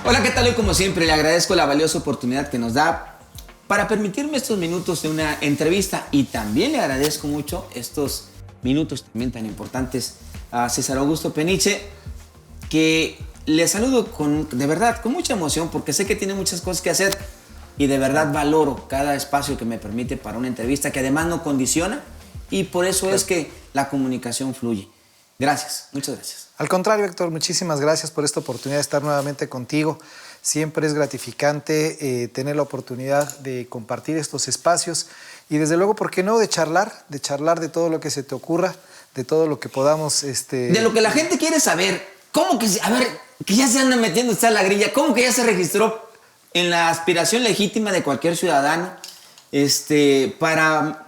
Hola, ¿qué tal? Hoy, como siempre, le agradezco la valiosa oportunidad que nos da para permitirme estos minutos de una entrevista, y también le agradezco mucho estos minutos también tan importantes a César Augusto Peniche, que le saludo de verdad, con mucha emoción, porque sé que tiene muchas cosas que hacer y de verdad valoro cada espacio que me permite para una entrevista, que además no condiciona, y por eso es que la comunicación fluye. Gracias, muchas gracias. Al contrario, Héctor, muchísimas gracias por esta oportunidad de estar nuevamente contigo. Siempre es gratificante tener la oportunidad de compartir estos espacios y desde luego, ¿por qué no?, de charlar de todo lo que se te ocurra, de todo lo que podamos... De lo que la gente quiere saber. ¿Cómo que, a ver, que ya se anda metiendo usted a la grilla? ¿Cómo que ya se registró en la aspiración legítima de cualquier ciudadano para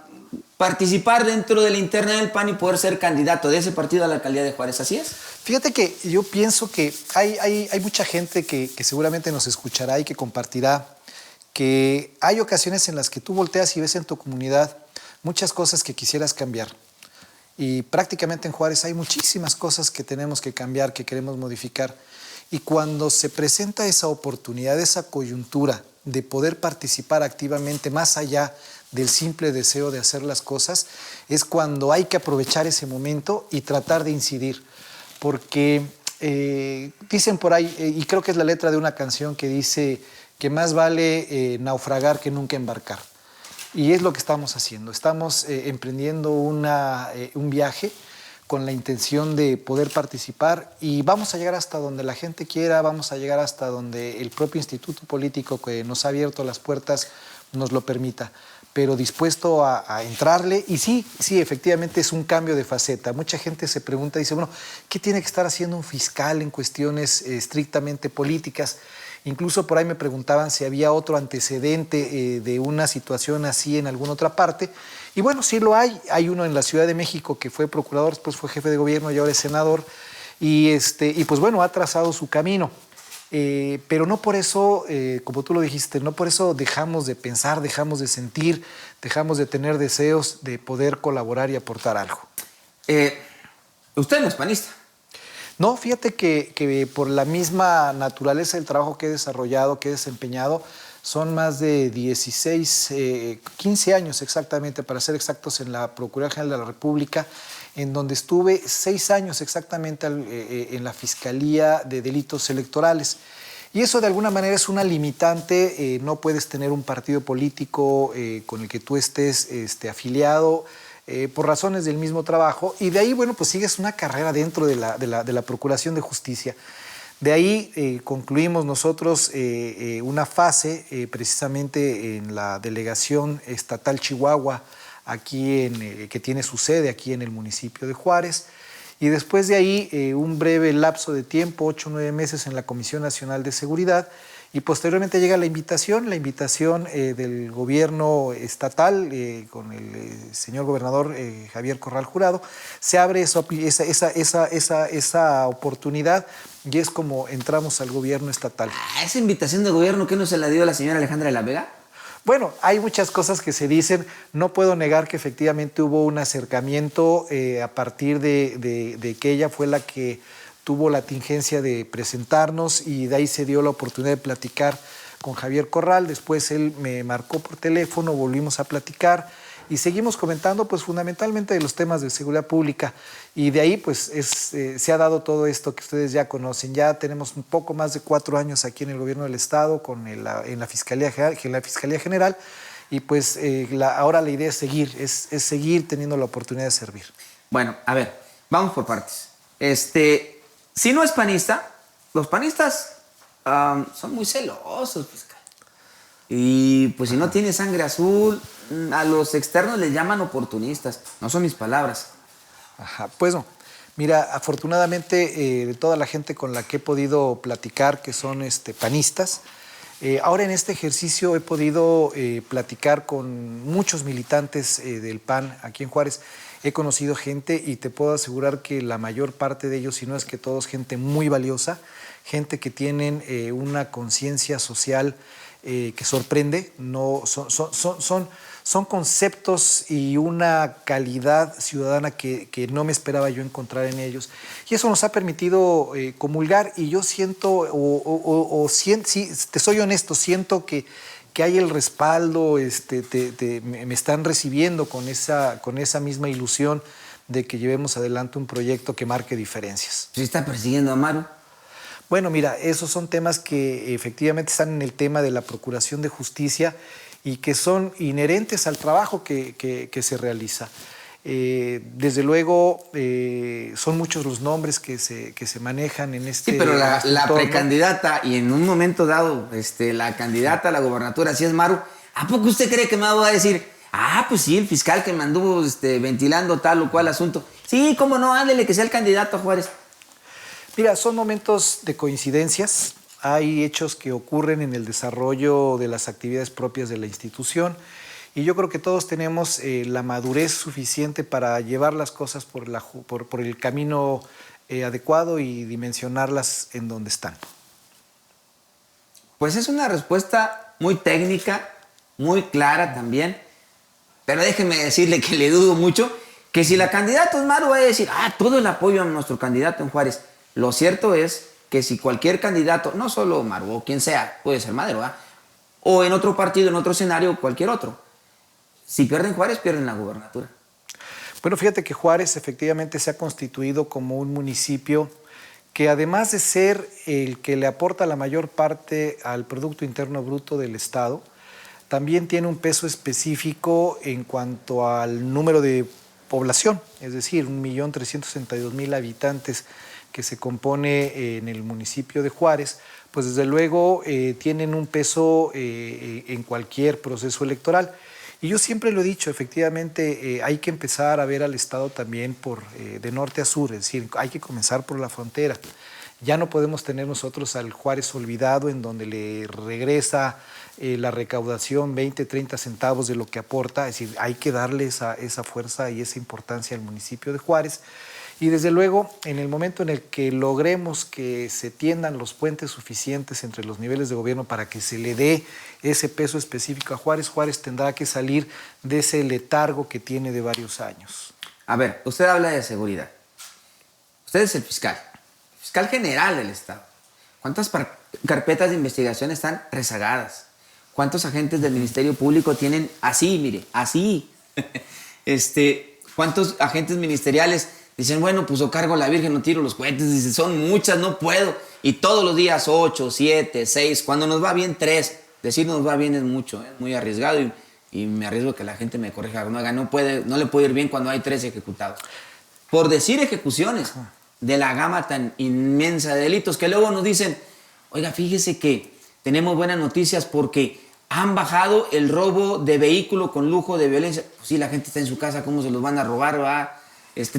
participar dentro de la interna del PAN y poder ser candidato de ese partido a la alcaldía de Juárez? ¿Así es? Fíjate que yo pienso que hay mucha gente que seguramente nos escuchará y que compartirá que hay ocasiones en las que tú volteas y ves en tu comunidad muchas cosas que quisieras cambiar. Y prácticamente en Juárez hay muchísimas cosas que tenemos que cambiar, que queremos modificar. Y cuando se presenta esa oportunidad, esa coyuntura de poder participar activamente más allá del simple deseo de hacer las cosas, es cuando hay que aprovechar ese momento y tratar de incidir. Porque dicen por ahí, y creo que es la letra de una canción que dice que más vale naufragar que nunca embarcar. Y es lo que estamos haciendo. Estamos emprendiendo un viaje con la intención de poder participar y vamos a llegar hasta donde la gente quiera, vamos a llegar hasta donde el propio instituto político que nos ha abierto las puertas nos lo permita, pero dispuesto a entrarle. Y sí, efectivamente es un cambio de faceta. Mucha gente se pregunta, dice, bueno, ¿qué tiene que estar haciendo un fiscal en cuestiones estrictamente políticas? Incluso por ahí me preguntaban si había otro antecedente de una situación así en alguna otra parte. Y bueno, sí lo hay. Hay uno en la Ciudad de México que fue procurador, después fue jefe de gobierno y ahora es senador. Y pues bueno, ha trazado su camino. Pero no por eso, como tú lo dijiste, no por eso dejamos de pensar, dejamos de sentir, dejamos de tener deseos de poder colaborar y aportar algo. Usted no es panista. No, fíjate que por la misma naturaleza del trabajo que he desarrollado, que he desempeñado, son más de 16, 15 años exactamente, para ser exactos, en la Procuraduría General de la República, en donde estuve 6 años exactamente en la Fiscalía de Delitos Electorales. Y eso de alguna manera es una limitante. No puedes tener un partido político con el que tú estés afiliado, por razones del mismo trabajo, y de ahí, bueno, pues sigues una carrera dentro de la Procuración de Justicia. De ahí concluimos nosotros una fase precisamente en la Delegación Estatal Chihuahua, aquí que tiene su sede aquí en el municipio de Juárez, y después de ahí un breve lapso de tiempo, 8 o 9 meses en la Comisión Nacional de Seguridad. Y posteriormente llega la invitación del gobierno estatal con el señor gobernador Javier Corral Jurado. Se abre esa oportunidad y es como entramos al gobierno estatal. ¿Esa invitación de gobierno que no se la dio la señora Alejandra de la Vega? Bueno, hay muchas cosas que se dicen. No puedo negar que efectivamente hubo un acercamiento a partir de que ella fue la que tuvo la tingencia de presentarnos, y de ahí se dio la oportunidad de platicar con Javier Corral. Después él me marcó por teléfono, volvimos a platicar y seguimos comentando pues fundamentalmente de los temas de seguridad pública, y de ahí pues se ha dado todo esto que ustedes ya conocen. Ya tenemos un poco más de 4 años aquí en el gobierno del estado en la Fiscalía General, y pues ahora la idea es seguir teniendo la oportunidad de servir. Bueno, a ver, vamos por partes. Si no es panista, los panistas son muy celosos, fiscal. Y pues si no tiene sangre azul, a los externos les llaman oportunistas. No son mis palabras. Ajá, pues no. Mira, afortunadamente toda la gente con la que he podido platicar, que son panistas, ahora en este ejercicio he podido platicar con muchos militantes del PAN aquí en Juárez. He conocido gente y te puedo asegurar que la mayor parte de ellos, si no es que todos, gente muy valiosa, gente que tienen una conciencia social que sorprende. No, son son conceptos y una calidad ciudadana que no me esperaba yo encontrar en ellos. Y eso nos ha permitido comulgar, y yo siento, si te soy honesto, siento que hay el respaldo, me están recibiendo con esa misma ilusión de que llevemos adelante un proyecto que marque diferencias. ¿Se está persiguiendo a Maru? Bueno, mira, esos son temas que efectivamente están en el tema de la Procuración de Justicia y que son inherentes al trabajo que se realiza. Desde luego, son muchos los nombres que se manejan en este. Sí, pero la entorno. precandidata y en un momento dado la candidata a la gobernatura, si es Maru, ¿a poco usted cree que Maru va a decir, pues sí, el fiscal que me anduvo ventilando tal o cual asunto? Sí, cómo no, ándele que sea el candidato a Juárez. Mira, son momentos de coincidencias. Hay hechos que ocurren en el desarrollo de las actividades propias de la institución. Y yo creo que todos tenemos la madurez suficiente para llevar las cosas por el camino adecuado y dimensionarlas en donde están. Pues es una respuesta muy técnica, muy clara también, pero déjeme decirle que le dudo mucho que si la candidata es Maru va a decir, todo el apoyo a nuestro candidato en Juárez. Lo cierto es que si cualquier candidato, no solo Maru o quien sea, puede ser Madero, o en otro partido, en otro escenario, cualquier otro, si pierden Juárez, pierden la gubernatura. Bueno, fíjate que Juárez efectivamente se ha constituido como un municipio que, además de ser el que le aporta la mayor parte al Producto Interno Bruto del Estado, también tiene un peso específico en cuanto al número de población, es decir, 1.362.000 habitantes que se compone en el municipio de Juárez, pues desde luego tienen un peso en cualquier proceso electoral. Y yo siempre lo he dicho, efectivamente hay que empezar a ver al Estado también de norte a sur, es decir, hay que comenzar por la frontera. Ya no podemos tener nosotros al Juárez olvidado, en donde le regresa la recaudación 20, 30 centavos de lo que aporta, es decir, hay que darle esa fuerza y esa importancia al municipio de Juárez. Y desde luego, en el momento en el que logremos que se tiendan los puentes suficientes entre los niveles de gobierno para que se le dé ese peso específico a Juárez, Juárez tendrá que salir de ese letargo que tiene de varios años. A ver, usted habla de seguridad. Usted es el fiscal general del Estado. ¿Cuántas carpetas de investigación están rezagadas? ¿Cuántos agentes del Ministerio Público tienen así? ¿Cuántos agentes ministeriales dicen, bueno, pues o cargo a la Virgen o tiro los cohetes? Dicen, son muchas, no puedo. Y todos los días 8, 7, 6, cuando nos va bien 3. Decir nos va bien es mucho, es muy arriesgado y me arriesgo que la gente me corrija. No le puede ir bien cuando hay 3 ejecutados. Por decir ejecuciones de la gama tan inmensa de delitos que luego nos dicen, oiga, fíjese que tenemos buenas noticias porque han bajado el robo de vehículo con lujo de violencia. Pues sí, la gente está en su casa, ¿cómo se los van a robar, va?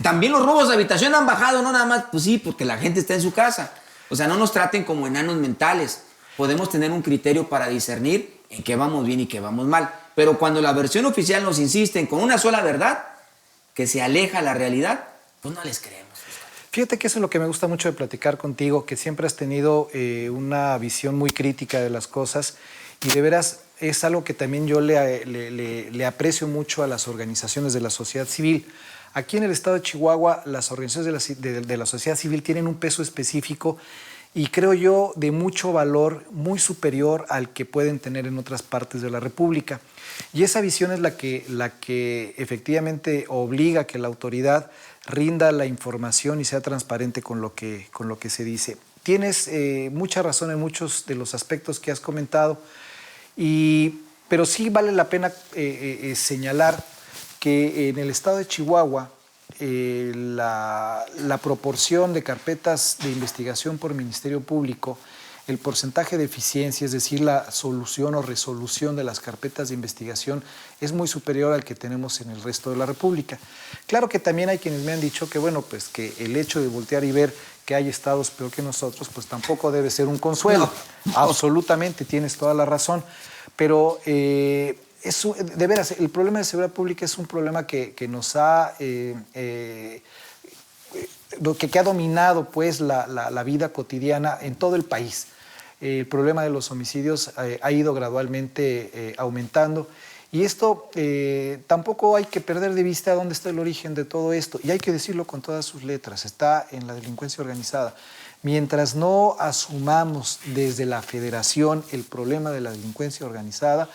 También los robos de habitación han bajado, no nada más, pues sí, porque la gente está en su casa. O sea, no nos traten como enanos mentales. Podemos tener un criterio para discernir en qué vamos bien y qué vamos mal. Pero cuando la versión oficial nos insiste con una sola verdad, que se aleja la realidad, pues no les creemos. Fíjate que eso es lo que me gusta mucho de platicar contigo, que siempre has tenido una visión muy crítica de las cosas y de veras es algo que también yo le aprecio mucho a las organizaciones de la sociedad civil. Aquí en el estado de Chihuahua, las organizaciones de la sociedad civil tienen un peso específico y creo yo de mucho valor, muy superior al que pueden tener en otras partes de la República. Y esa visión es la que efectivamente obliga a que la autoridad rinda la información y sea transparente con lo que se dice. Tienes mucha razón en muchos de los aspectos que has comentado, pero sí vale la pena señalar que en el estado de Chihuahua la proporción de carpetas de investigación por Ministerio Público, el porcentaje de eficiencia, es decir, la solución o resolución de las carpetas de investigación es muy superior al que tenemos en el resto de la República. Claro que también hay quienes me han dicho que, bueno, pues que el hecho de voltear y ver que hay estados peor que nosotros, pues tampoco debe ser un consuelo. No. Absolutamente, tienes toda la razón. Pero de veras, el problema de seguridad pública es un problema que nos ha... que ha dominado pues la vida cotidiana en todo el país. El problema de los homicidios ha ido gradualmente aumentando Y esto tampoco hay que perder de vista dónde está el origen de todo esto. Y hay que decirlo con todas sus letras. Está en la delincuencia organizada. Mientras no asumamos desde la federación el problema de la delincuencia organizada,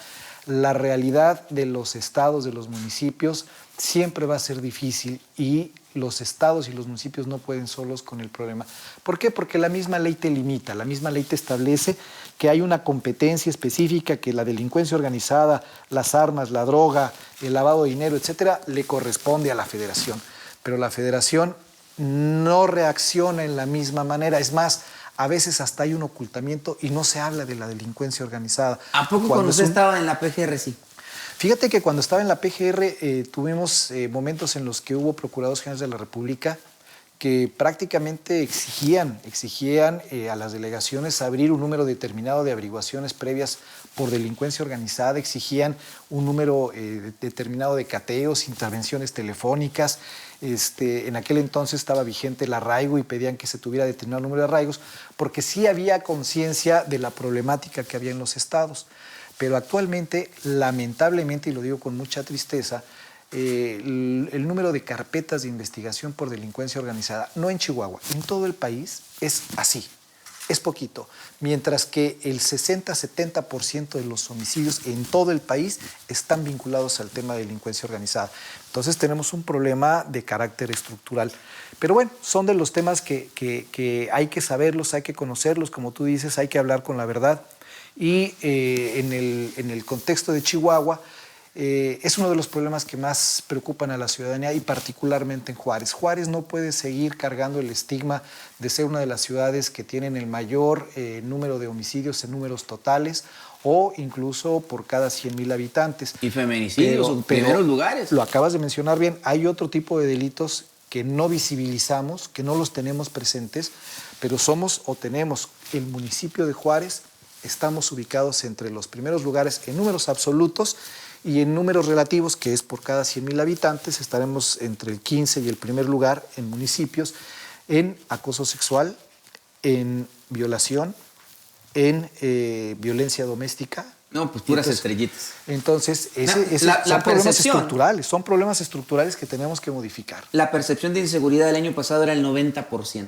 la realidad de los estados, de los municipios, siempre va a ser difícil y los estados y los municipios no pueden solos con el problema. ¿Por qué? Porque la misma ley te limita, la misma ley te establece que hay una competencia específica, que la delincuencia organizada, las armas, la droga, el lavado de dinero, etcétera, le corresponde a la federación. Pero la federación no reacciona en la misma manera. Es más, a veces hasta hay un ocultamiento y no se habla de la delincuencia organizada. ¿A poco cuando usted estaba en la PGR sí? Fíjate que cuando estaba en la PGR tuvimos momentos en los que hubo procuradores generales de la República que prácticamente exigían a las delegaciones abrir un número determinado de averiguaciones previas por delincuencia organizada, exigían un número determinado de cateos, intervenciones telefónicas. En aquel entonces estaba vigente el arraigo y pedían que se tuviera determinado número de arraigos, porque sí había conciencia de la problemática que había en los estados. Pero actualmente, lamentablemente, y lo digo con mucha tristeza, el número de carpetas de investigación por delincuencia organizada, no en Chihuahua, en todo el país, es así, es poquito. Mientras que el 60-70% de los homicidios en todo el país están vinculados al tema de delincuencia organizada. Entonces tenemos un problema de carácter estructural. Pero bueno, son de los temas que hay que saberlos, hay que conocerlos, como tú dices, hay que hablar con la verdad. Y en el contexto de Chihuahua, es uno de los problemas que más preocupan a la ciudadanía y particularmente en Juárez. Juárez no puede seguir cargando el estigma de ser una de las ciudades que tienen el mayor número de homicidios en números totales o incluso por cada 100,000 habitantes. Y feminicidios en primeros lugares. Lo acabas de mencionar bien, hay otro tipo de delitos que no visibilizamos, que no los tenemos presentes, pero somos o tenemos el municipio de Juárez, estamos ubicados entre los primeros lugares en números absolutos y en números relativos, que es por cada 100,000 habitantes, estaremos entre el 15 y el primer lugar en municipios en acoso sexual, en violación, en violencia doméstica. No, pues puras estrellitas. Entonces, son problemas estructurales que tenemos que modificar. La percepción de inseguridad del año pasado era el 90%.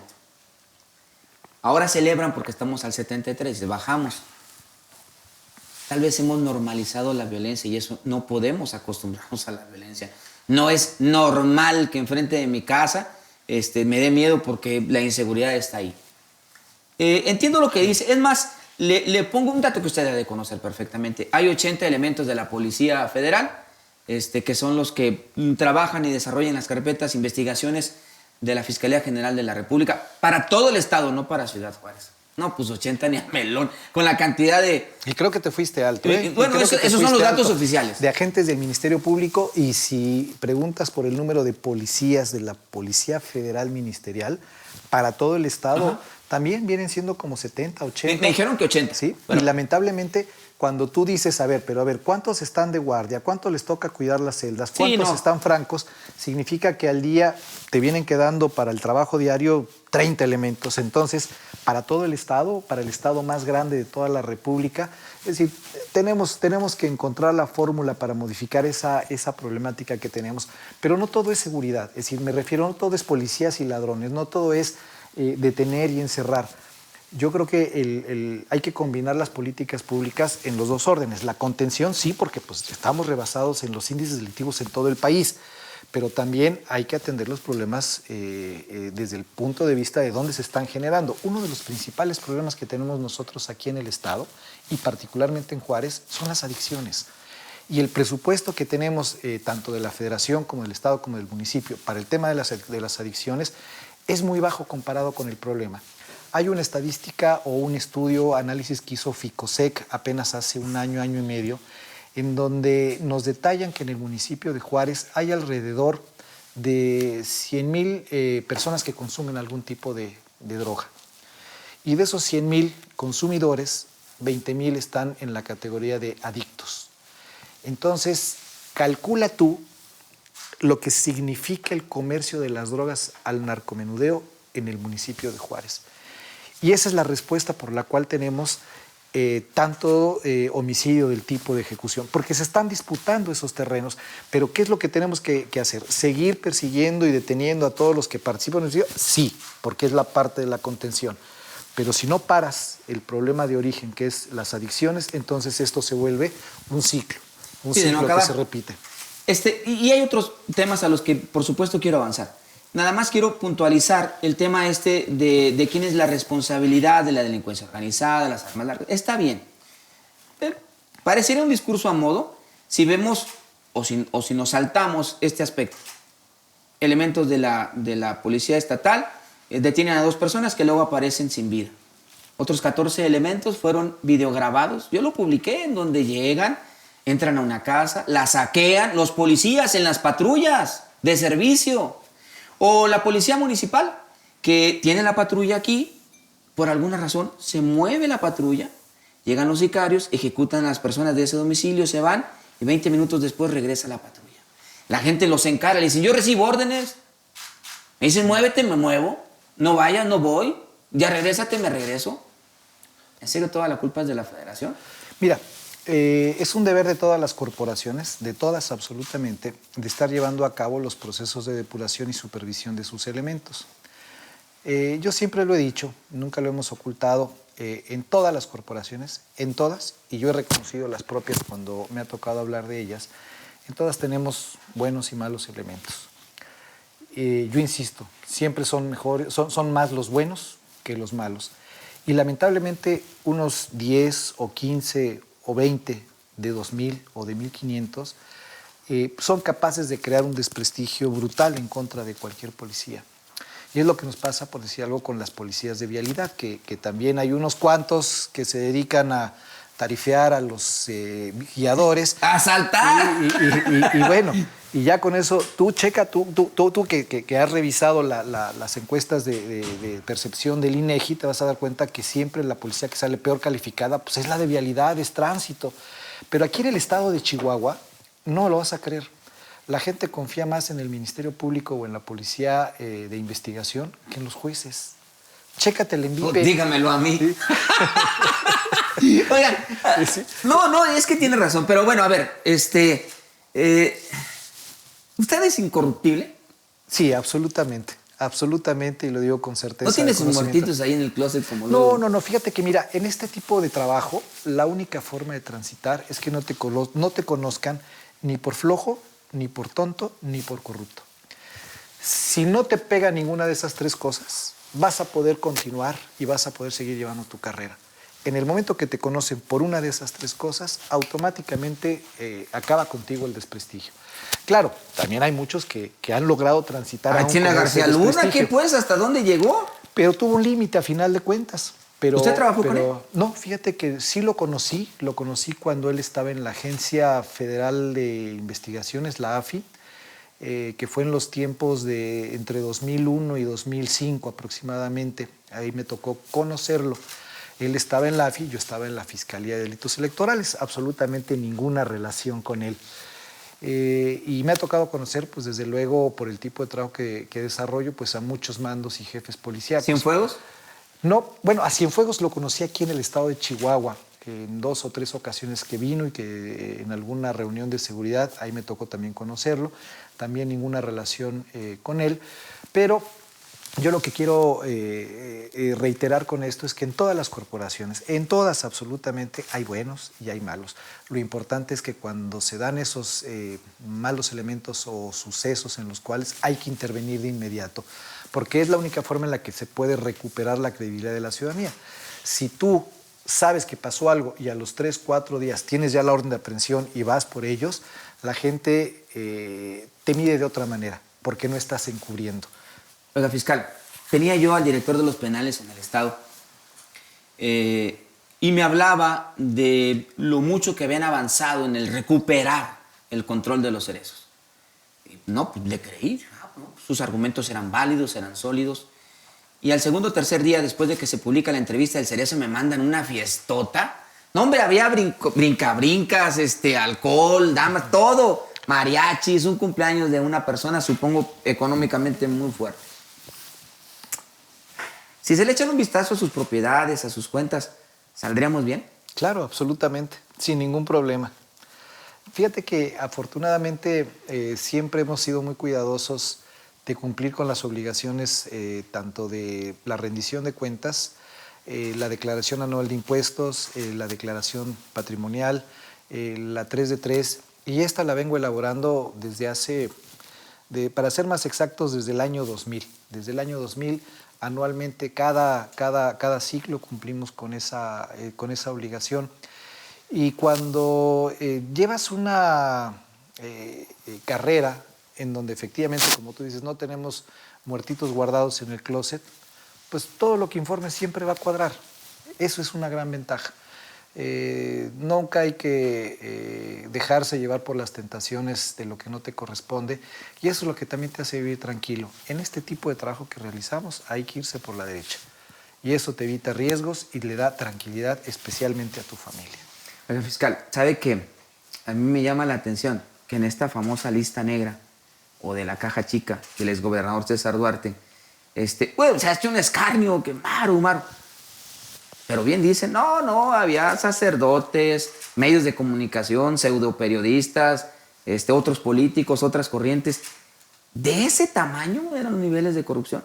Ahora celebran porque estamos al 73%, bajamos. Tal vez hemos normalizado la violencia y eso no podemos acostumbrarnos a la violencia. No es normal que enfrente de mi casa me dé miedo porque la inseguridad está ahí. Entiendo lo que dice. Es más, le pongo un dato que usted debe conocer perfectamente. Hay 80 elementos de la Policía Federal que son los que trabajan y desarrollan las carpetas, investigaciones de la Fiscalía General de la República para todo el estado, no para Ciudad Juárez. No, pues 80 ni a melón, con la cantidad de... Y creo que te fuiste alto. Bueno, esos son los datos oficiales. De agentes del Ministerio Público, y si preguntas por el número de policías de la Policía Federal Ministerial, para todo el estado, ajá, también vienen siendo como 70, 80. Me dijeron que 80. Sí, bueno. Y lamentablemente, cuando tú dices, a ver, ¿cuántos están de guardia? ¿Cuánto les toca cuidar las celdas? ¿Cuántos están francos? Significa que al día te vienen quedando para el trabajo diario 30 elementos. Entonces, para todo el estado, para el estado más grande de toda la República, es decir, tenemos que encontrar la fórmula para modificar esa problemática que tenemos. Pero no todo es seguridad, es decir, me refiero, no todo es policías y ladrones, no todo es detener y encerrar. Yo creo que hay que combinar las políticas públicas en los dos órdenes. La contención, sí, porque pues, estamos rebasados en los índices delictivos en todo el país, pero también hay que atender los problemas desde el punto de vista de dónde se están generando. Uno de los principales problemas que tenemos nosotros aquí en el estado, y particularmente en Juárez, son las adicciones. Y el presupuesto que tenemos, tanto de la federación como del estado como del municipio, para el tema de las adicciones, es muy bajo comparado con el problema. Hay una estadística o un estudio, análisis que hizo Ficosec apenas hace un año, año y medio, en donde nos detallan que en el municipio de Juárez hay alrededor de 100,000 personas que consumen algún tipo de droga. Y de esos 100,000 consumidores, 20,000 están en la categoría de adictos. Entonces, calcula tú lo que significa el comercio de las drogas al narcomenudeo en el municipio de Juárez. Y esa es la respuesta por la cual tenemos tanto homicidio del tipo de ejecución, porque se están disputando esos terrenos. Pero ¿qué es lo que tenemos que hacer? ¿Seguir persiguiendo y deteniendo a todos los que participan en el homicidio? Sí, porque es la parte de la contención. Pero si no paras el problema de origen, que es las adicciones, entonces esto se vuelve un ciclo que se repite. Y hay otros temas a los que, por supuesto, quiero avanzar. Nada más quiero puntualizar el tema de quién es la responsabilidad de la delincuencia organizada, de las armas largas. Está bien. Pero parecería un discurso a modo si vemos o si nos saltamos este aspecto. Elementos de la policía estatal detienen a 2 personas que luego aparecen sin vida. Otros 14 elementos fueron videograbados. Yo lo publiqué, en donde llegan, entran a una casa, la saquean, los policías en las patrullas de servicio. O la policía municipal, que tiene la patrulla aquí, por alguna razón se mueve la patrulla, llegan los sicarios, ejecutan a las personas de ese domicilio, se van y 20 minutos después regresa la patrulla. La gente los encara, le dicen, yo recibo órdenes. Me dicen, muévete, me muevo. No vayas, no voy. Ya regrésate, me regreso. ¿En serio toda la culpa es de la federación? Mira, es un deber de todas las corporaciones, de todas absolutamente, de estar llevando a cabo los procesos de depuración y supervisión de sus elementos. Yo siempre lo he dicho, nunca lo hemos ocultado, en todas las corporaciones, en todas, y yo he reconocido las propias cuando me ha tocado hablar de ellas, en todas tenemos buenos y malos elementos. Yo insisto, siempre son más los buenos que los malos. Y lamentablemente unos 10 o 15 o 20 de 2.000 o de 1.500 son capaces de crear un desprestigio brutal en contra de cualquier policía. Y es lo que nos pasa, por decir algo, con las policías de vialidad, que también hay unos cuantos que se dedican a tarifear a los guiadores. ¡A asaltar! Y bueno, y ya con eso, tú checa, tú que has revisado las encuestas de percepción del INEGI, te vas a dar cuenta que siempre la policía que sale peor calificada pues es la de vialidad, es tránsito. Pero aquí en el estado de Chihuahua, no lo vas a creer. La gente confía más en el Ministerio Público o en la policía de investigación que en los jueces. Chécate el envío. Dígamelo a mí. Oigan, ¿sí? No, es que tiene razón. Pero bueno, a ver, ¿usted es incorruptible? Sí, absolutamente. Absolutamente, y lo digo con certeza. ¿No tienes sus muertitos ahí en el closet como luego? No. Fíjate que, mira, en este tipo de trabajo, la única forma de transitar es que no te conozcan ni por flojo, ni por tonto, ni por corrupto. Si no te pega ninguna de esas 3 cosas, vas a poder continuar y vas a poder seguir llevando tu carrera. En el momento que te conocen por una de esas 3 cosas, automáticamente acaba contigo el desprestigio. Claro, también hay muchos que han logrado transitar. China García Luna, ¿qué pues? ¿Hasta dónde llegó? Pero tuvo un límite a final de cuentas. ¿Usted trabajó con él? No, fíjate que sí lo conocí cuando él estaba en la Agencia Federal de Investigaciones, la AFI, que fue en los tiempos de entre 2001 y 2005 aproximadamente. Ahí me tocó conocerlo. Él estaba en la AFI, yo estaba en la Fiscalía de Delitos Electorales, absolutamente ninguna relación con él. Y me ha tocado conocer, pues desde luego, por el tipo de trabajo que desarrollo, pues a muchos mandos y jefes policíacos. ¿Cienfuegos? No, bueno, a Cienfuegos lo conocí aquí en el estado de Chihuahua, en 2 o 3 ocasiones que vino y que en alguna reunión de seguridad, ahí me tocó también conocerlo, también ninguna relación con él, pero yo lo que quiero reiterar con esto es que en todas las corporaciones, en todas absolutamente, hay buenos y hay malos. Lo importante es que cuando se dan esos malos elementos o sucesos en los cuales hay que intervenir de inmediato, porque es la única forma en la que se puede recuperar la credibilidad de la ciudadanía. Si tú sabes que pasó algo y a los 3, 4 días tienes ya la orden de aprehensión y vas por ellos, la gente te mide de otra manera, porque no estás encubriendo. Oiga, fiscal, tenía yo al director de los penales en el estado y me hablaba de lo mucho que habían avanzado en el recuperar el control de los cerezos. No, pues le creí. Sus argumentos eran válidos, eran sólidos. Y al segundo o tercer día, después de que se publica la entrevista del cerezo, me mandan una fiestota. No, hombre, había brinca-brincas, alcohol, damas, todo. Mariachis, un cumpleaños de una persona, supongo, económicamente muy fuerte. Si se le echan un vistazo a sus propiedades, a sus cuentas, ¿saldríamos bien? Claro, absolutamente, sin ningún problema. Fíjate que afortunadamente siempre hemos sido muy cuidadosos de cumplir con las obligaciones tanto de la rendición de cuentas, la declaración anual de impuestos, la declaración patrimonial, la 3 de 3, y esta la vengo elaborando desde hace, para ser más exactos, desde el año 2000. Desde el año 2000, anualmente, cada ciclo cumplimos con esa obligación. Y cuando llevas una carrera en donde efectivamente, como tú dices, no tenemos muertitos guardados en el closet, pues todo lo que informes siempre va a cuadrar. Eso es una gran ventaja. Nunca hay que dejarse llevar por las tentaciones de lo que no te corresponde, y eso es lo que también te hace vivir tranquilo. En este tipo de trabajo que realizamos hay que irse por la derecha, y eso te evita riesgos y le da tranquilidad especialmente a tu familia. Oiga, fiscal, ¿sabe qué? A mí me llama la atención que en esta famosa lista negra o de la caja chica del exgobernador César Duarte, bueno, se hace un escarnio, que Maru. Pero bien dicen, no, había sacerdotes, medios de comunicación, pseudoperiodistas, otros políticos, otras corrientes. ¿De ese tamaño eran los niveles de corrupción?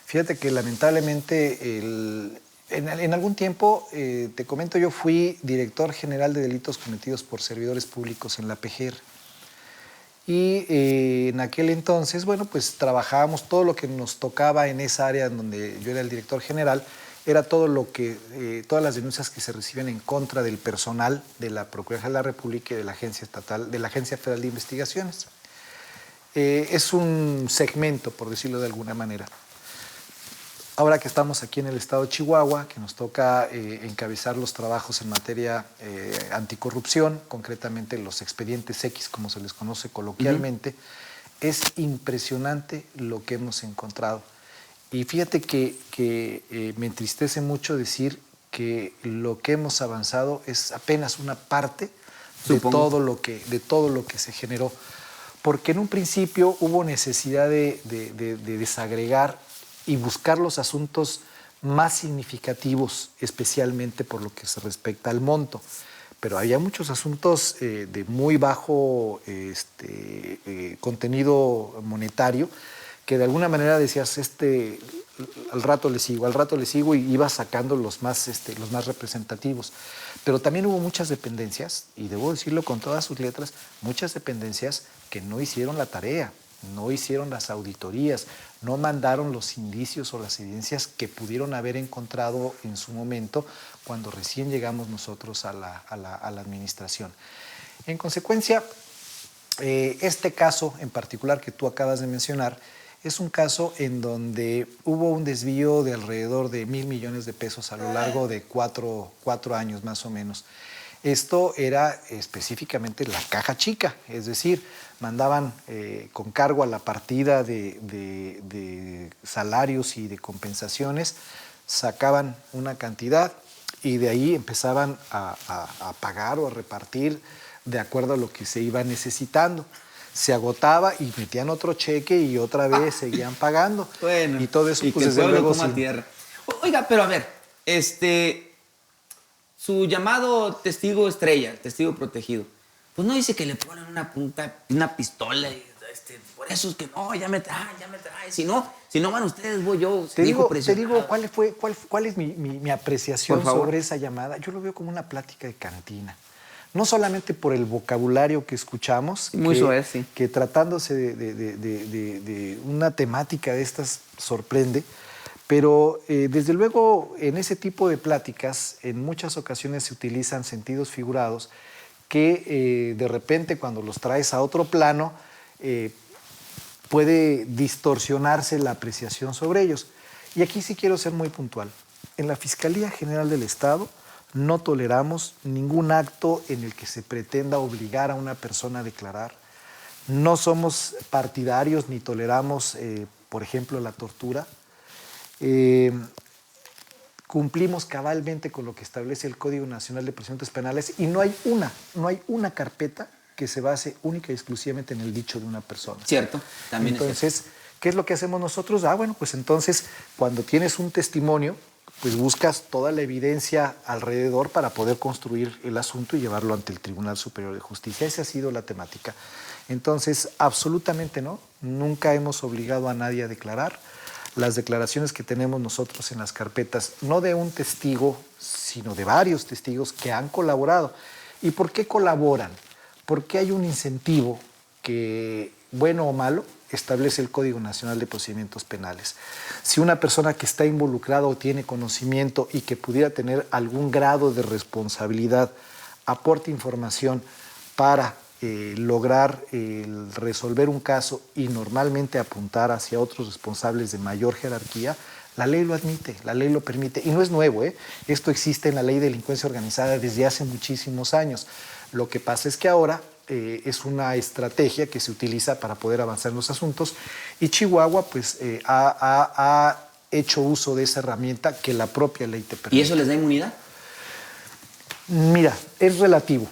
Fíjate que lamentablemente en algún tiempo, te comento, yo fui director general de delitos cometidos por servidores públicos en la PGR. Y en aquel entonces, bueno, pues trabajábamos todo lo que nos tocaba en esa área en donde yo era el director general, era todo lo que, todas las denuncias que se reciben en contra del personal de la Procuraduría de la República y de la Agencia Estatal, de la Agencia Federal de Investigaciones. Es un segmento, por decirlo de alguna manera. Ahora que estamos aquí en el estado de Chihuahua, que nos toca encabezar los trabajos en materia anticorrupción, concretamente los expedientes X, como se les conoce coloquialmente, es impresionante lo que hemos encontrado. Y fíjate que me entristece mucho decir que lo que hemos avanzado es apenas una parte de todo lo que se generó. Porque en un principio hubo necesidad de desagregar y buscar los asuntos más significativos, especialmente por lo que se respecta al monto. Pero había muchos asuntos de muy bajo contenido monetario que de alguna manera decías, al rato le sigo, y ibas sacando los más representativos. Pero también hubo muchas dependencias, y debo decirlo con todas sus letras, muchas dependencias que no hicieron la tarea, no hicieron las auditorías, no mandaron los indicios o las evidencias que pudieron haber encontrado en su momento cuando recién llegamos nosotros a la administración. En consecuencia, este caso en particular que tú acabas de mencionar es un caso en donde hubo un desvío de alrededor de 1,000 millones de pesos a lo largo de cuatro años más o menos. Esto era específicamente la caja chica, es decir, mandaban con cargo a la partida de salarios y de compensaciones, sacaban una cantidad y de ahí empezaban a pagar o a repartir de acuerdo a lo que se iba necesitando. Se agotaba y metían otro cheque y otra vez seguían pagando. Bueno, y todo eso, y pues que el desde pueblo luego coma tierra. Oiga, pero a ver, su llamado testigo estrella, testigo protegido, pues no dice que le ponen una pistola y por eso es que no, ya me trae. Si no van ustedes, voy yo. Te digo, ¿cuál es mi apreciación sobre esa llamada? Yo lo veo como una plática de cantina. No solamente por el vocabulario que escuchamos, que tratándose de una temática de estas sorprende, pero desde luego en ese tipo de pláticas en muchas ocasiones se utilizan sentidos figurados que de repente cuando los traes a otro plano puede distorsionarse la apreciación sobre ellos. Y aquí sí quiero ser muy puntual. En la Fiscalía General del Estado no toleramos ningún acto en el que se pretenda obligar a una persona a declarar. No somos partidarios ni toleramos, por ejemplo, la tortura. Cumplimos cabalmente con lo que establece el Código Nacional de Procedimientos Penales y no hay una carpeta que se base única y exclusivamente en el dicho de una persona. Cierto, también entonces, ¿qué es lo que hacemos nosotros? Bueno, pues entonces, cuando tienes un testimonio, pues buscas toda la evidencia alrededor para poder construir el asunto y llevarlo ante el Tribunal Superior de Justicia. Esa ha sido la temática. Entonces, absolutamente no. Nunca hemos obligado a nadie a declarar. Las declaraciones que tenemos nosotros en las carpetas, no de un testigo, sino de varios testigos que han colaborado. ¿Y por qué colaboran? Porque hay un incentivo que, bueno o malo, establece el Código Nacional de Procedimientos Penales. Si una persona que está involucrada o tiene conocimiento y que pudiera tener algún grado de responsabilidad aporta información para lograr resolver un caso y normalmente apuntar hacia otros responsables de mayor jerarquía, la ley lo admite, la ley lo permite. Y no es nuevo, ¿eh? Esto existe en la Ley de Delincuencia Organizada desde hace muchísimos años. Lo que pasa es que ahora es una estrategia que se utiliza para poder avanzar en los asuntos y Chihuahua pues ha hecho uso de esa herramienta que la propia ley te permite. ¿Y eso les da inmunidad? Mira, es relativo,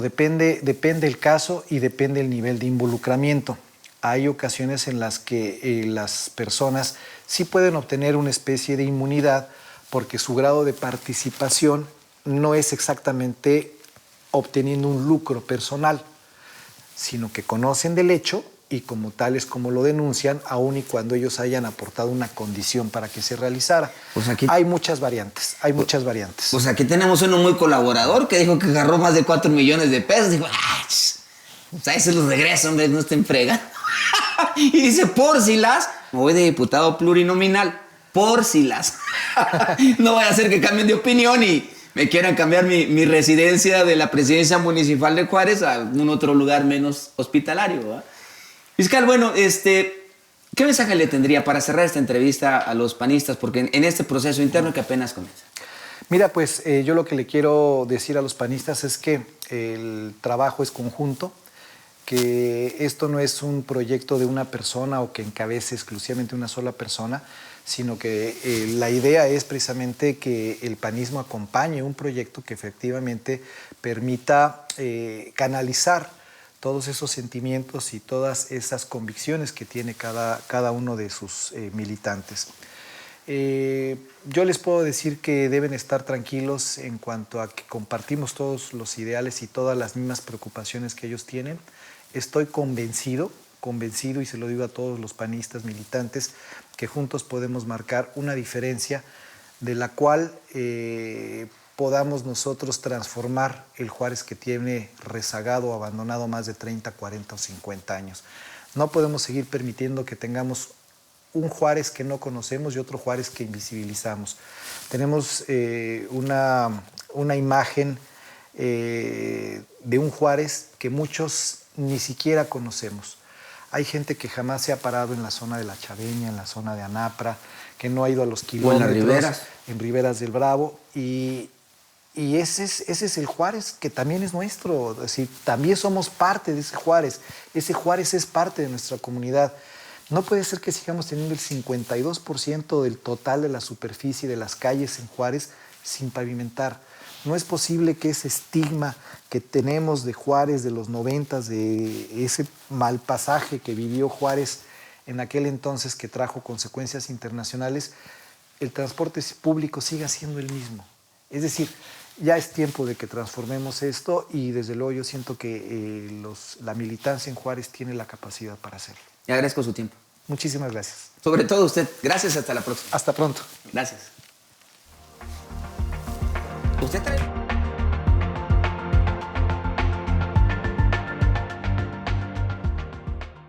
depende el caso y depende el nivel de involucramiento. Hay ocasiones en las que las personas sí pueden obtener una especie de inmunidad porque su grado de participación no es exactamente obteniendo un lucro personal, sino que conocen del hecho y como tales como lo denuncian, aun y cuando ellos hayan aportado una condición para que se realizara. Pues aquí, hay muchas variantes. Pues aquí tenemos uno muy colaborador que dijo que agarró más de 4 millones de pesos. Dijo, pues ahí se los regreso, hombre, no estén fregando. Y dice, por si las, me voy de diputado plurinominal, por si las. No vaya a ser que cambien de opinión y me quieran cambiar mi residencia de la presidencia municipal de Juárez a un otro lugar menos hospitalario, ¿verdad? Fiscal, bueno, ¿qué mensaje le tendría para cerrar esta entrevista a los panistas? Porque en este proceso interno que apenas comienza. Mira, pues yo lo que le quiero decir a los panistas es que el trabajo es conjunto, que esto no es un proyecto de una persona o que encabece exclusivamente una sola persona, sino que la idea es precisamente que el panismo acompañe un proyecto que efectivamente permita canalizar todos esos sentimientos y todas esas convicciones que tiene cada uno de sus militantes. Yo les puedo decir que deben estar tranquilos en cuanto a que compartimos todos los ideales y todas las mismas preocupaciones que ellos tienen. Estoy convencido y se lo digo a todos los panistas militantes, que juntos podemos marcar una diferencia de la cual podamos nosotros transformar el Juárez que tiene rezagado o abandonado más de 30, 40 o 50 años. No podemos seguir permitiendo que tengamos un Juárez que no conocemos y otro Juárez que invisibilizamos. Tenemos una imagen de un Juárez que muchos ni siquiera conocemos. Hay gente que jamás se ha parado en la zona de La Chaveña, en la zona de Anapra, que no ha ido a los kilómetros, en Riberas del Bravo, y ese es el Juárez que también es nuestro. Es decir, también somos parte de ese Juárez es parte de nuestra comunidad. No puede ser que sigamos teniendo el 52% del total de la superficie de las calles en Juárez sin pavimentar. No es posible que ese estigma que tenemos de Juárez de los 90s, de ese mal pasaje que vivió Juárez en aquel entonces que trajo consecuencias internacionales, el transporte público siga siendo el mismo. Es decir, ya es tiempo de que transformemos esto y desde luego yo siento que la militancia en Juárez tiene la capacidad para hacerlo. Le agradezco su tiempo. Muchísimas gracias. Sobre todo usted. Gracias, hasta la próxima. Hasta pronto. Gracias. ¿Usted trae?